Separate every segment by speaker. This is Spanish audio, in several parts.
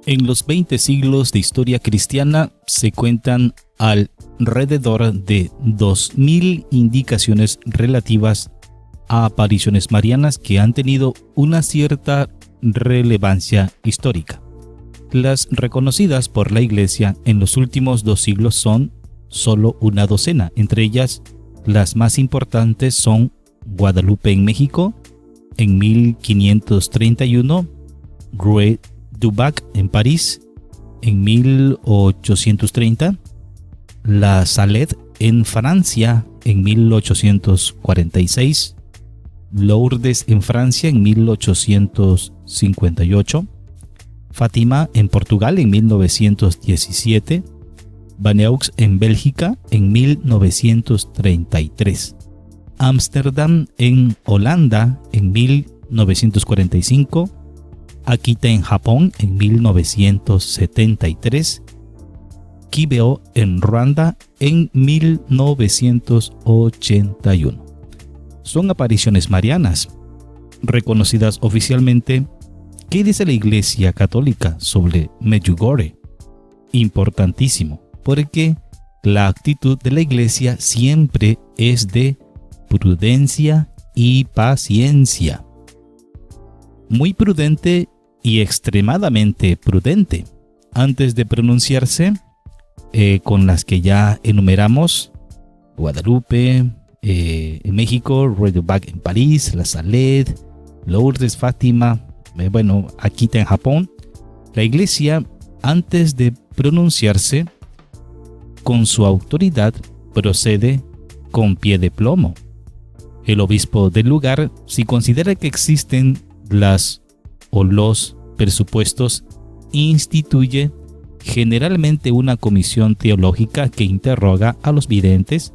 Speaker 1: En los 20 siglos de historia cristiana se cuentan alrededor de 2000 indicaciones relativas a apariciones marianas que han tenido una cierta relevancia histórica. Las reconocidas por la Iglesia en los últimos 2 siglos son solo una docena. Entre ellas, las más importantes son Guadalupe en México en 1531, Rue du Bac en París en 1830, La Salette en Francia en 1846, Lourdes en Francia en 1858, Fátima en Portugal en 1917, Banneux en Bélgica en 1933, Ámsterdam en Holanda en 1945, Akita en Japón en 1973, Kibeo en Ruanda en 1981. Son apariciones marianas, reconocidas oficialmente. ¿Qué dice la Iglesia Católica sobre Medjugorje? Importantísimo, porque la actitud de la Iglesia siempre es de prudencia y paciencia. Muy prudente y extremadamente prudente. Antes de pronunciarse, con las que ya enumeramos, Guadalupe en México, Rue du Bac en París, La Salette, Lourdes, Fátima, Akita en Japón, la Iglesia, antes de pronunciarse, con su autoridad, procede con pie de plomo. El obispo del lugar, si considera que existen los presupuestos, instituye generalmente una comisión teológica que interroga a los videntes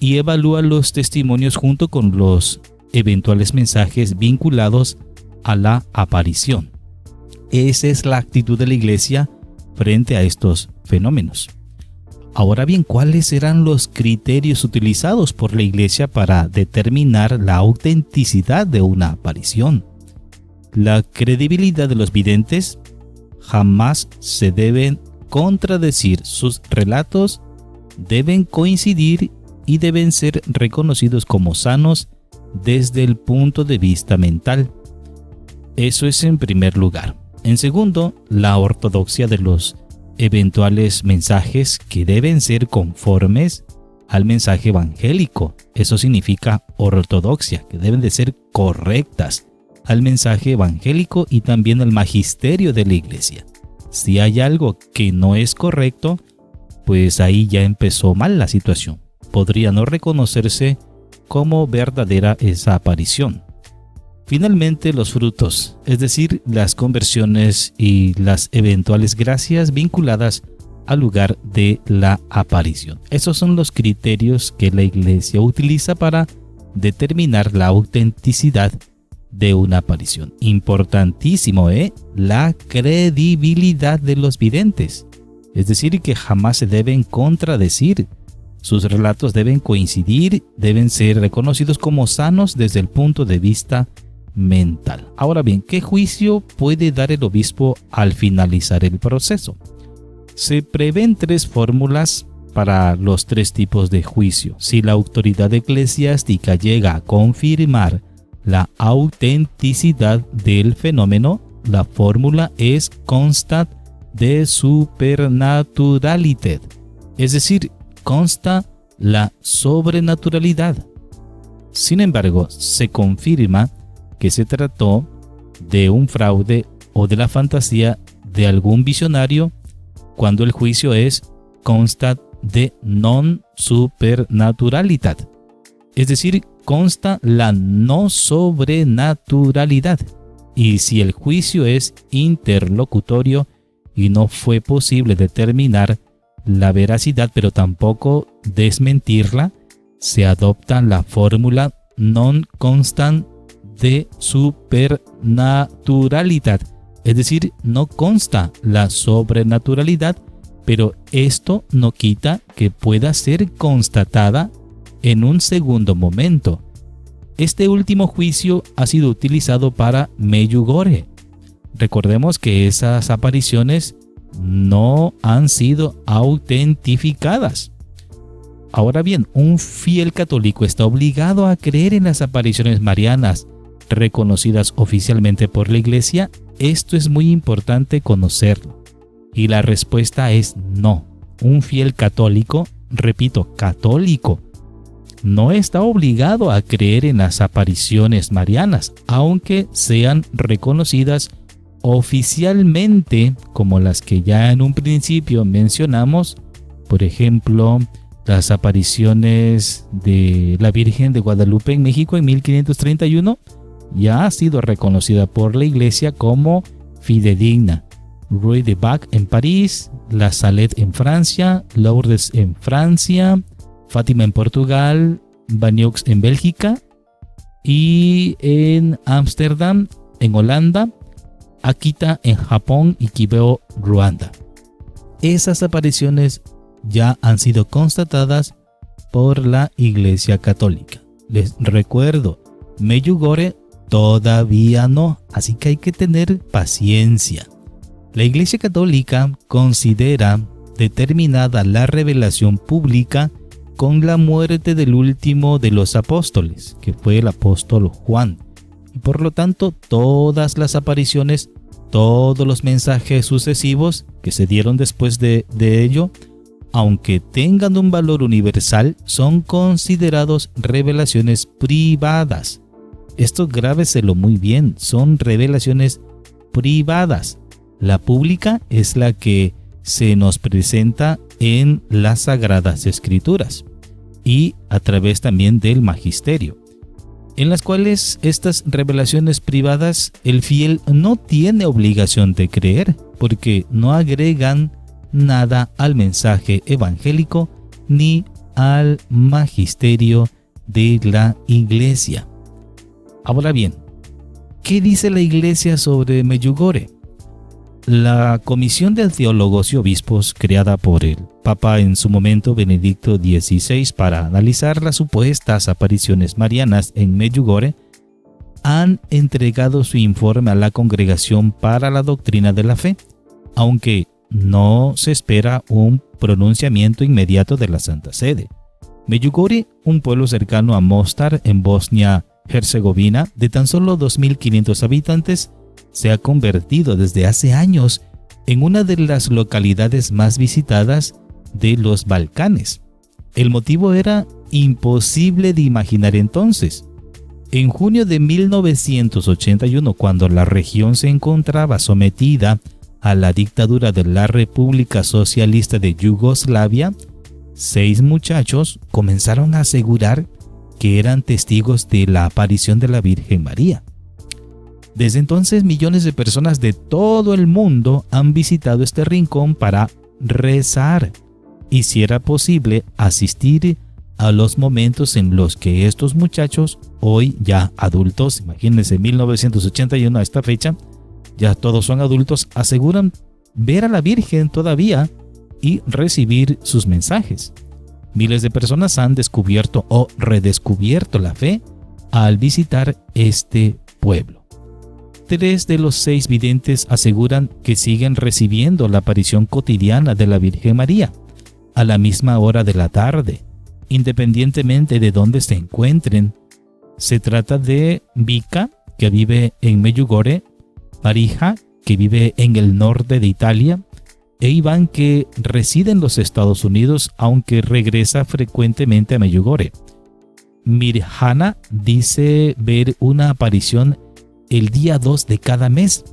Speaker 1: y evalúa los testimonios junto con los eventuales mensajes vinculados a la aparición. Esa es la actitud de la Iglesia frente a estos fenómenos. Ahora bien, ¿cuáles serán los criterios utilizados por la Iglesia para determinar la autenticidad de una aparición? La credibilidad de los videntes jamás se deben contradecir. Sus relatos deben coincidir y deben ser reconocidos como sanos desde el punto de vista mental. Eso es en primer lugar. En segundo, la ortodoxia de los eventuales mensajes que deben ser conformes al mensaje evangélico. Eso significa ortodoxia, que deben de ser correctas al mensaje evangélico y también al magisterio de la Iglesia. Si hay algo que no es correcto, pues ahí ya empezó mal la situación. Podría no reconocerse como verdadera esa aparición. Finalmente, los frutos, es decir, las conversiones y las eventuales gracias vinculadas al lugar de la aparición. Esos son los criterios que la Iglesia utiliza para determinar la autenticidad de una aparición. Importantísimo, la credibilidad de los videntes. Es decir, que jamás se deben contradecir. Sus relatos deben coincidir, deben ser reconocidos como sanos desde el punto de vista mental. Ahora bien, ¿qué juicio puede dar el obispo al finalizar el proceso? Se prevén 3 fórmulas para los 3 tipos de juicio. Si la autoridad eclesiástica llega a confirmar la autenticidad del fenómeno, la fórmula es constat de supernaturalitat, es decir, consta la sobrenaturalidad. Sin embargo, se confirma que se trató de un fraude o de la fantasía de algún visionario cuando el juicio es constat de non supernaturalitat, es decir, consta la no sobrenaturalidad. Y si el juicio es interlocutorio y no fue posible determinar la veracidad, pero tampoco desmentirla, se adopta la fórmula non constant de supernaturalidad, es decir, no consta la sobrenaturalidad, pero esto no quita que pueda ser constatada en un segundo momento. Este último juicio ha sido utilizado para Medjugorje. Recordemos que esas apariciones no han sido autentificadas. Ahora bien, un fiel católico está obligado a creer en las apariciones marianas reconocidas oficialmente por la Iglesia. Esto es muy importante conocerlo. Y la respuesta es no. Un fiel católico, repito, católico, no está obligado a creer en las apariciones marianas, aunque sean reconocidas oficialmente como las que ya en un principio mencionamos. Por ejemplo, las apariciones de la Virgen de Guadalupe en México en 1531 ya ha sido reconocida por la Iglesia como fidedigna. Ruy de Bac en París, La Salette en Francia, Lourdes en Francia, Fátima en Portugal, Banyux en Bélgica y en Ámsterdam en Holanda, Akita en Japón y Kibeo, Ruanda. Esas apariciones ya han sido constatadas por la Iglesia Católica. Les recuerdo, Medjugorje todavía no, así que hay que tener paciencia. La Iglesia Católica considera determinada la revelación pública con la muerte del último de los apóstoles, que fue el apóstol Juan. Y por lo tanto, todas las apariciones, todos los mensajes sucesivos que se dieron después de ello, aunque tengan un valor universal, son considerados revelaciones privadas. Esto grábeselo muy bien, son revelaciones privadas. La pública es la que se nos presenta en las Sagradas Escrituras y a través también del Magisterio, en las cuales estas revelaciones privadas el fiel no tiene obligación de creer, porque no agregan nada al mensaje evangélico ni al magisterio de la Iglesia. Ahora bien, ¿qué dice la Iglesia sobre Medjugorje? La Comisión de Teólogos y Obispos, creada por el Papa en su momento Benedicto XVI para analizar las supuestas apariciones marianas en Medjugorje, han entregado su informe a la Congregación para la Doctrina de la Fe, aunque no se espera un pronunciamiento inmediato de la Santa Sede. Medjugorje, un pueblo cercano a Mostar en Bosnia-Herzegovina, de tan solo 2.500 habitantes, se ha convertido desde hace años en una de las localidades más visitadas de los Balcanes. El motivo era imposible de imaginar entonces. En junio de 1981, cuando la región se encontraba sometida a la dictadura de la República Socialista de Yugoslavia, 6 muchachos comenzaron a asegurar que eran testigos de la aparición de la Virgen María. Desde entonces, millones de personas de todo el mundo han visitado este rincón para rezar y, si era posible, asistir a los momentos en los que estos muchachos, hoy ya adultos, imagínense 1981 a esta fecha, ya todos son adultos, aseguran ver a la Virgen todavía y recibir sus mensajes. Miles de personas han descubierto o redescubierto la fe al visitar este pueblo. 3 de los 6 videntes aseguran que siguen recibiendo la aparición cotidiana de la Virgen María a la misma hora de la tarde, independientemente de dónde se encuentren. Se trata de Vika, que vive en Medjugorje, Marija, que vive en el norte de Italia, e Iván, que reside en los Estados Unidos, aunque regresa frecuentemente a Medjugorje. Mirjana dice ver una aparición el día 2 de cada mes,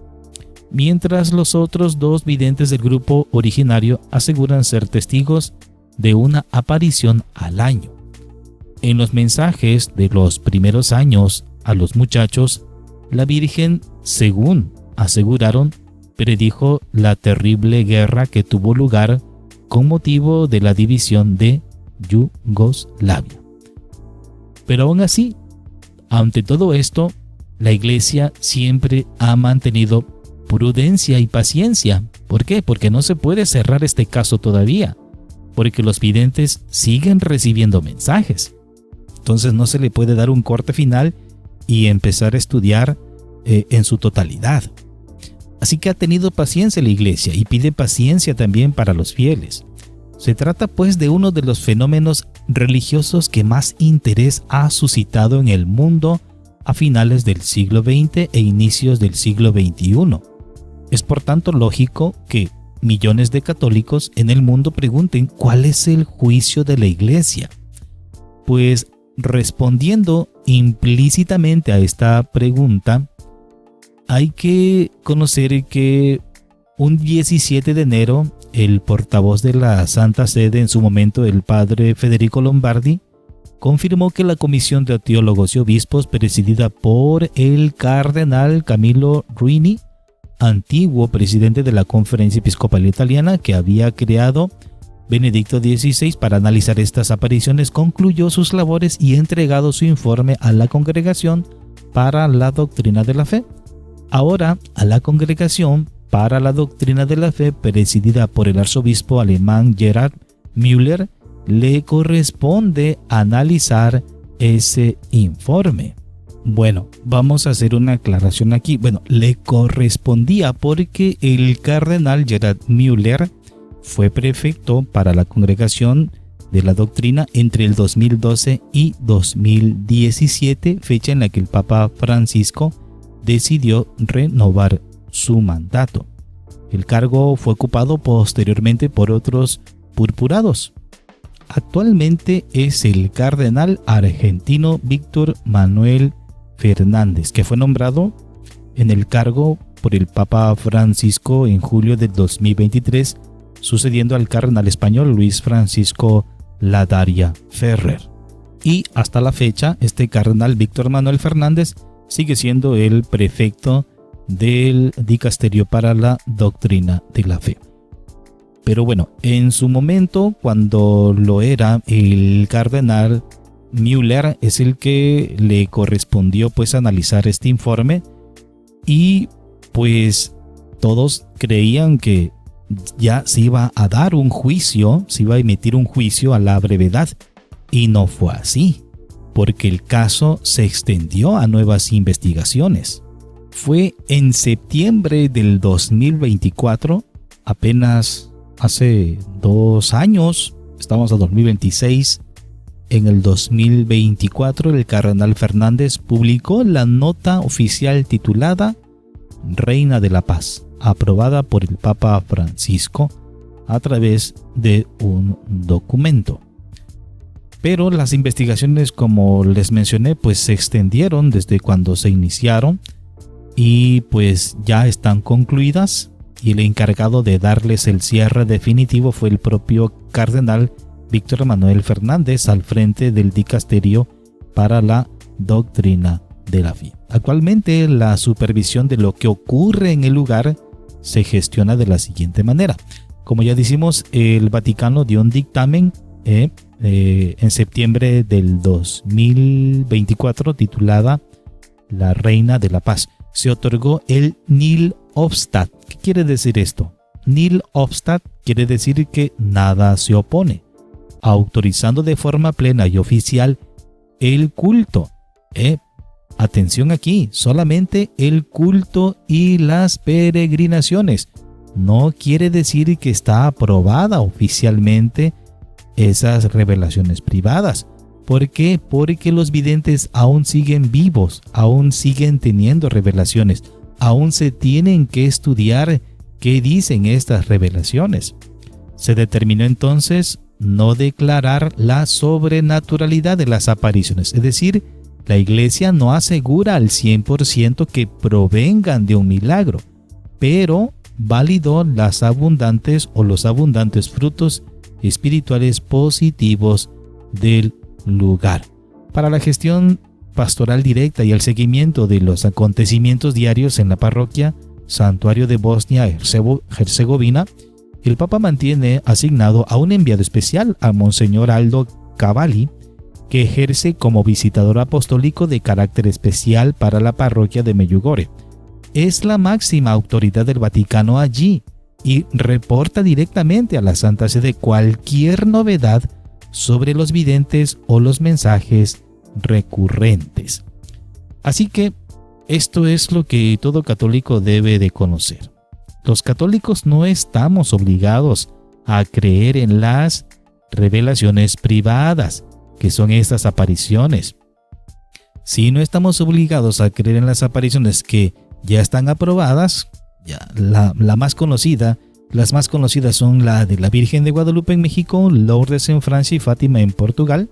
Speaker 1: mientras los otros 2 videntes del grupo originario aseguran ser testigos de una aparición al año. En los mensajes de los primeros años a los muchachos, la Virgen, según aseguraron, predijo la terrible guerra que tuvo lugar con motivo de la división de Yugoslavia. Pero aún así, ante todo esto, la Iglesia siempre ha mantenido prudencia y paciencia. ¿Por qué? Porque no se puede cerrar este caso todavía, porque los videntes siguen recibiendo mensajes. Entonces no se le puede dar un corte final y empezar a estudiar en su totalidad. Así que ha tenido paciencia la Iglesia y pide paciencia también para los fieles. Se trata pues de uno de los fenómenos religiosos que más interés ha suscitado en el mundo a finales del siglo XX e inicios del siglo XXI. Es por tanto lógico que millones de católicos en el mundo pregunten ¿cuál es el juicio de la Iglesia? Pues respondiendo implícitamente a esta pregunta, hay que conocer que un 17 de enero, el portavoz de la Santa Sede, en su momento el padre Federico Lombardi, confirmó que la Comisión de Teólogos y Obispos, presidida por el cardenal Camillo Ruini, antiguo presidente de la Conferencia Episcopal Italiana que había creado Benedicto XVI para analizar estas apariciones, concluyó sus labores y entregado su informe a la Congregación para la Doctrina de la Fe. Ahora, a la Congregación para la Doctrina de la Fe, presidida por el arzobispo alemán Gerhard Müller, le corresponde analizar ese informe. Bueno, vamos a hacer una aclaración aquí. Bueno, le correspondía porque el cardenal Gerhard Müller fue prefecto para la Congregación de la Doctrina entre el 2012 y 2017, fecha en la que el Papa Francisco decidió renovar su mandato. El cargo fue ocupado posteriormente por otros purpurados. Actualmente es el cardenal argentino Víctor Manuel Fernández, que fue nombrado en el cargo por el Papa Francisco en julio de 2023, sucediendo al cardenal español Luis Francisco Ladaria Ferrer. Y hasta la fecha, este cardenal Víctor Manuel Fernández sigue siendo el prefecto del Dicasterio para la Doctrina de la Fe. Pero bueno, en su momento, cuando lo era, el cardenal Müller es el que le correspondió pues analizar este informe, y pues todos creían que ya se iba a dar un juicio, se iba a emitir un juicio a la brevedad, y no fue así, porque el caso se extendió a nuevas investigaciones. Fue en septiembre del 2024, apenas hace 2 años, estamos a 2026, en el 2024 el cardenal Fernández publicó la nota oficial titulada Reina de la Paz, aprobada por el Papa Francisco a través de un documento. Pero las investigaciones, como les mencioné, pues se extendieron desde cuando se iniciaron y pues ya están concluidas, y el encargado de darles el cierre definitivo fue el propio cardenal Víctor Manuel Fernández, al frente del Dicasterio para la Doctrina de la Fe. Actualmente la supervisión de lo que ocurre en el lugar se gestiona de la siguiente manera. Como ya decimos, el Vaticano dio un dictamen en septiembre del 2024 titulada La Reina de la Paz. Se otorgó el nil obstat. ¿Qué quiere decir esto? Nil obstat quiere decir que nada se opone, autorizando de forma plena y oficial el culto. Atención aquí, solamente el culto y las peregrinaciones. No quiere decir que está aprobada oficialmente esas revelaciones privadas. ¿Por qué? Porque los videntes aún siguen vivos, aún siguen teniendo revelaciones, aún se tienen que estudiar qué dicen estas revelaciones. Se determinó entonces no declarar la sobrenaturalidad de las apariciones, es decir, la Iglesia no asegura al 100% que provengan de un milagro, pero validó las abundantes o los abundantes frutos espirituales positivos del lugar. Para la gestión pastoral directa y el seguimiento de los acontecimientos diarios en la parroquia Santuario de Bosnia-Herzegovina, el Papa mantiene asignado a un enviado especial, a Monseñor Aldo Cavalli, que ejerce como visitador apostólico de carácter especial para la parroquia de Medjugorje. Es la máxima autoridad del Vaticano allí y reporta directamente a la Santa Sede cualquier novedad sobre los videntes o los mensajes recurrentes. Así que esto es lo que todo católico debe de conocer. Los católicos no estamos obligados a creer en las revelaciones privadas, que son estas apariciones. Si no estamos obligados a creer en las apariciones que ya están aprobadas, las más conocidas son la de la Virgen de Guadalupe en México, Lourdes en Francia y Fátima en Portugal.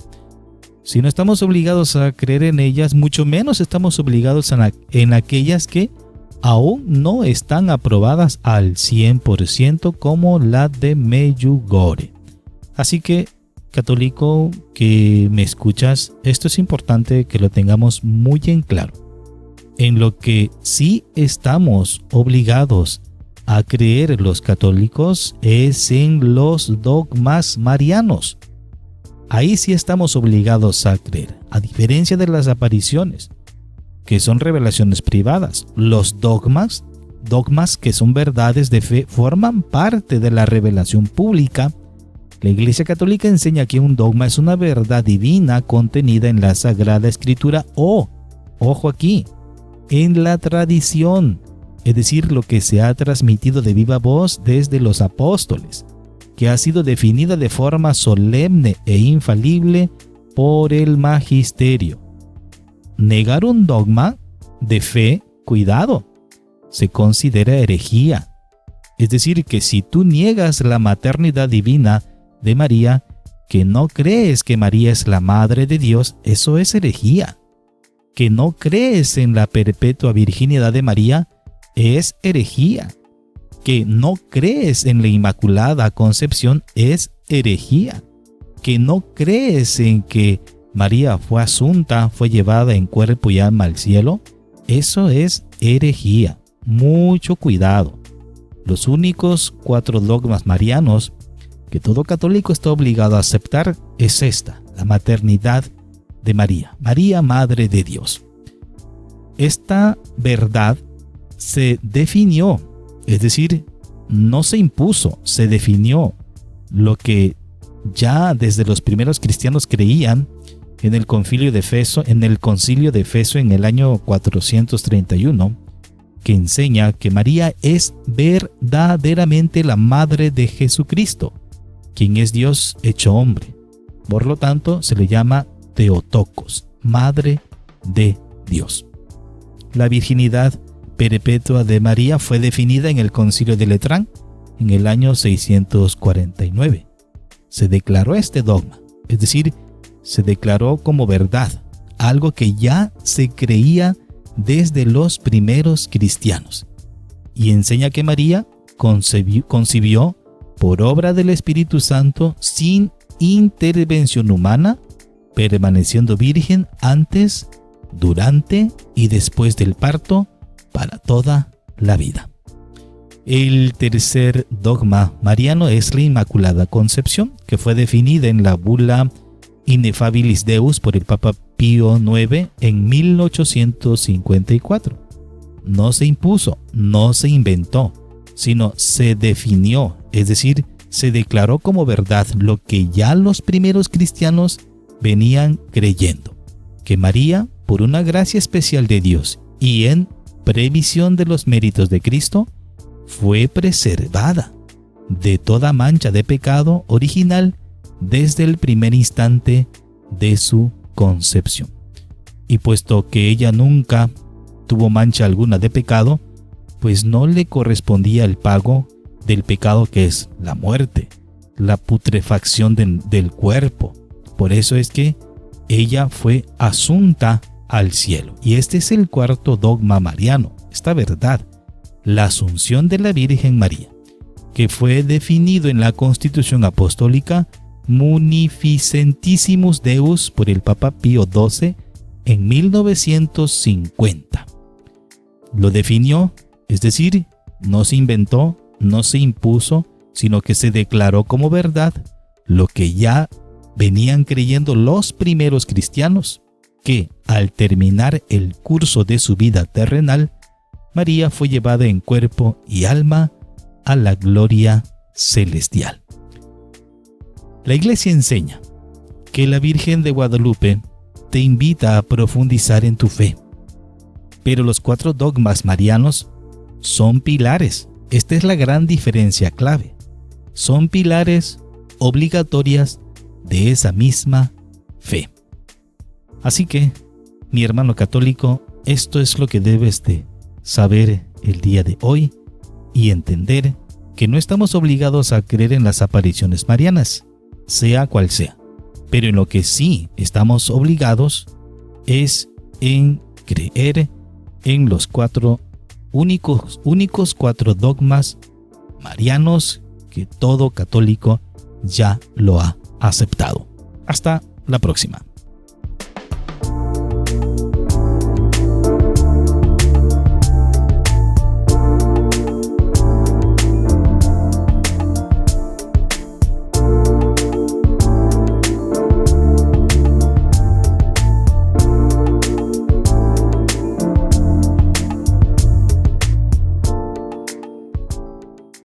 Speaker 1: Si no estamos obligados a creer en ellas, mucho menos estamos obligados en aquellas que aún no están aprobadas al 100%, como la de Medjugorje. Así que, católico que me escuchas, esto es importante que lo tengamos muy en claro. En lo que sí estamos obligados a creer los católicos es en los dogmas marianos. Ahí sí estamos obligados a creer, a diferencia de las apariciones, que son revelaciones privadas. Los dogmas que son verdades de fe, forman parte de la revelación pública. La Iglesia Católica enseña que un dogma es una verdad divina contenida en la Sagrada Escritura o, ojo aquí, en la tradición, es decir, lo que se ha transmitido de viva voz desde los apóstoles, que ha sido definida de forma solemne e infalible por el magisterio. Negar un dogma de fe, cuidado, se considera herejía. Es decir, que si tú niegas la maternidad divina de María, que no crees que María es la Madre de Dios, eso es herejía. Que no crees en la perpetua virginidad de María, es herejía. Que no crees en la Inmaculada Concepción, es herejía. Que no crees en que María fue asunta, fue llevada en cuerpo y alma al cielo, eso es herejía. Mucho cuidado. Los únicos 4 dogmas marianos que todo católico está obligado a aceptar es esta, la maternidad de María, María, Madre de Dios. Esta verdad se definió, es decir, no se impuso, se definió. Lo que ya desde los primeros cristianos creían en el concilio de Efeso, en el año 431, que enseña que María es verdaderamente la Madre de Jesucristo, quien es Dios hecho hombre. Por lo tanto, se le llama Theotokos, Madre de Dios. La virginidad perpetua de María fue definida en el Concilio de Letrán en el año 649. Se declaró este dogma, es decir, se declaró como verdad, algo que ya se creía desde los primeros cristianos, y enseña que María concibió por obra del Espíritu Santo sin intervención humana, permaneciendo virgen antes, durante y después del parto para toda la vida. El tercer dogma mariano es la Inmaculada Concepción, que fue definida en la bula Ineffabilis Deus por el Papa Pío IX en 1854. No se impuso, no se inventó, sino se definió, es decir, se declaró como verdad lo que ya los primeros cristianos venían creyendo, que María, por una gracia especial de Dios y en previsión de los méritos de Cristo, fue preservada de toda mancha de pecado original desde el primer instante de su concepción. Y puesto que ella nunca tuvo mancha alguna de pecado, pues no le correspondía el pago del pecado, que es la muerte, la putrefacción del cuerpo. Por eso es que ella fue asunta al cielo. Y este es el cuarto dogma mariano, esta verdad, la asunción de la Virgen María, que fue definido en la Constitución Apostólica Munificentissimus Deus por el Papa Pío XII en 1950. Lo definió, es decir, no se inventó, no se impuso, sino que se declaró como verdad lo que ya venían creyendo los primeros cristianos, que al terminar el curso de su vida terrenal, María fue llevada en cuerpo y alma a la gloria celestial. La Iglesia enseña que la Virgen de Guadalupe te invita a profundizar en tu fe, pero los 4 dogmas marianos son pilares esta es la gran diferencia clave. Son pilares obligatorias de esa misma fe. Así que, mi hermano católico, esto es lo que debes de saber el día de hoy y entender que no estamos obligados a creer en las apariciones marianas, sea cual sea. Pero en lo que sí estamos obligados es en creer en los únicos 4 dogmas marianos que todo católico ya lo ha aceptado. Hasta la próxima.